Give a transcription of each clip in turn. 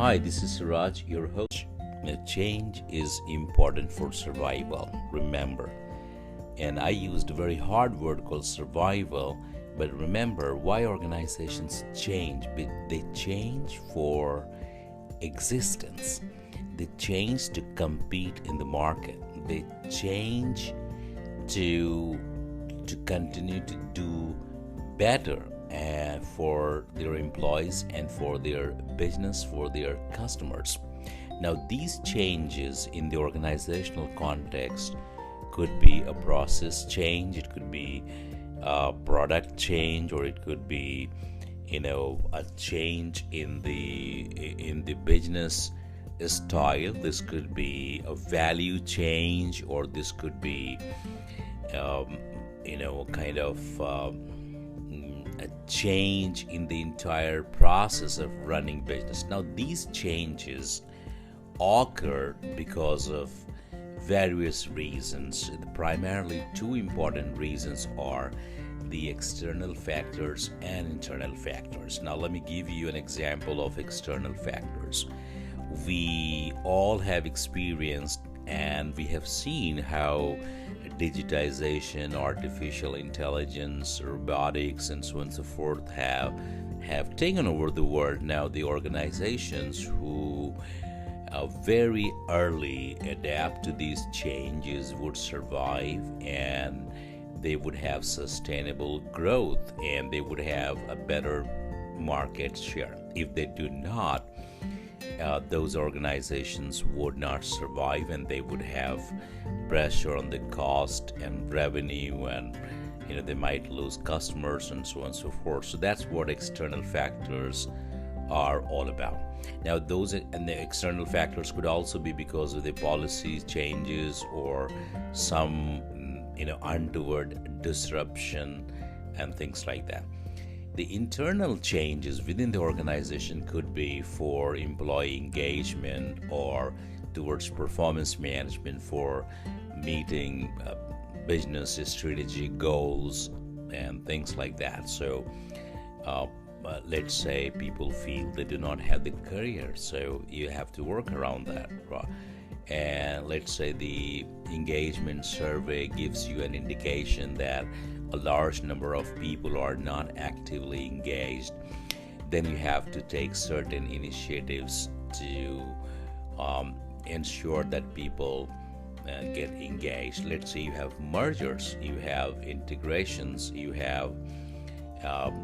Hi, this is Suraj, your host. Change is important for survival, remember. And I used a very hard word called survival, but remember why organizations change. They change for existence, they change to compete in the market, they change to continue to do better for their employees and for their business, for their customers. Now, these changes in the organizational context could be a process change, it could be a product change, or it could be a change in the business style. This could be a value change, or this could be kind of a change in the entire process of running business. Now, these changes occur because of various reasons. Primarily, two important reasons are the external factors and internal factors. Now, let me give you an example of external factors. We all have experienced and we have seen how digitization, artificial intelligence, robotics, and so on and so forth have taken over the world. Now, the organizations who very early adapt to these changes would survive, and they would have sustainable growth, and they would have a better market share. If they do not, those organizations would not survive, and they would have pressure on the cost and revenue, and they might lose customers and so on and so forth. So that's what external factors are all about. Now, those and the external factors could also be because of the policy changes or some untoward disruption and things like that. The internal changes within the organization could be for employee engagement or towards performance management, for meeting business strategy goals and things like that. So let's say people feel they do not have the career, so you have to work around that, right? And let's say the engagement survey gives you an indication that a large number of people are not actively engaged. Then you have to take certain initiatives to ensure that people get engaged. Let's say you have mergers, you have integrations, you have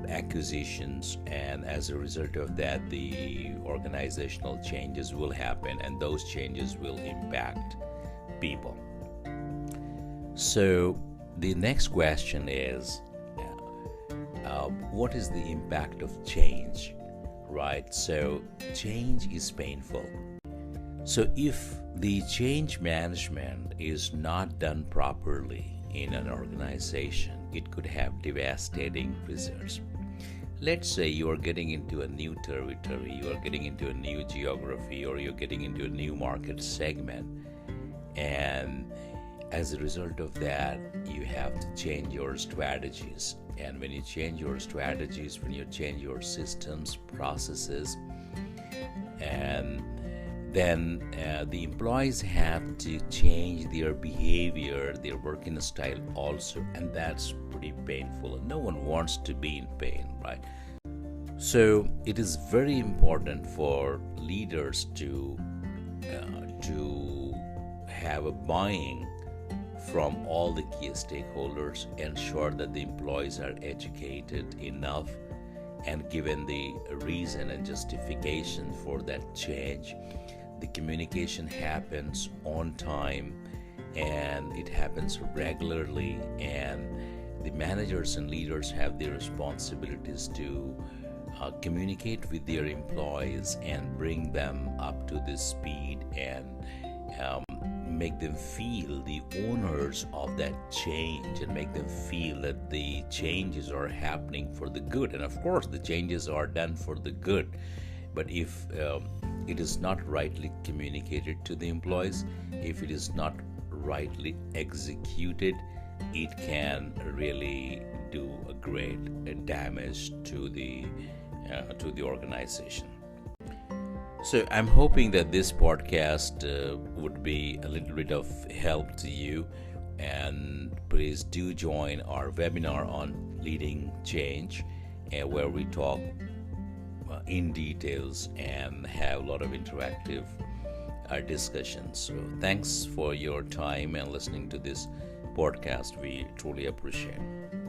acquisitions, and as a result of that, the organizational changes will happen, and those changes will impact people. So the next question is, what is the impact of change, right? So change is painful. So if the change management is not done properly in an organization, it could have devastating results. Let's say you are getting into a new territory, you are getting into a new geography, or you're getting into a new market segment, and as a result of that, you have to change your strategies. And when you change your strategies, when you change your systems, processes, and then the employees have to change their behavior, their working style also, and that's pretty painful. And no one wants to be in pain, right? So it is very important for leaders to have a buy-in from all the key stakeholders, ensure that the employees are educated enough and given the reason and justification for that change. The communication happens on time and it happens regularly, and the managers and leaders have the responsibilities to communicate with their employees and bring them up to this speed and make them feel the owners of that change, and make them feel that the changes are happening for the good. And of course, the changes are done for the good. But if it is not rightly communicated to the employees, if it is not rightly executed, it can really do a great damage to the organization. So I'm hoping that this podcast would be a little bit of help to you. And please do join our webinar on leading change, where we talk in details and have a lot of interactive discussions. So thanks for your time and listening to this podcast. We truly appreciate it.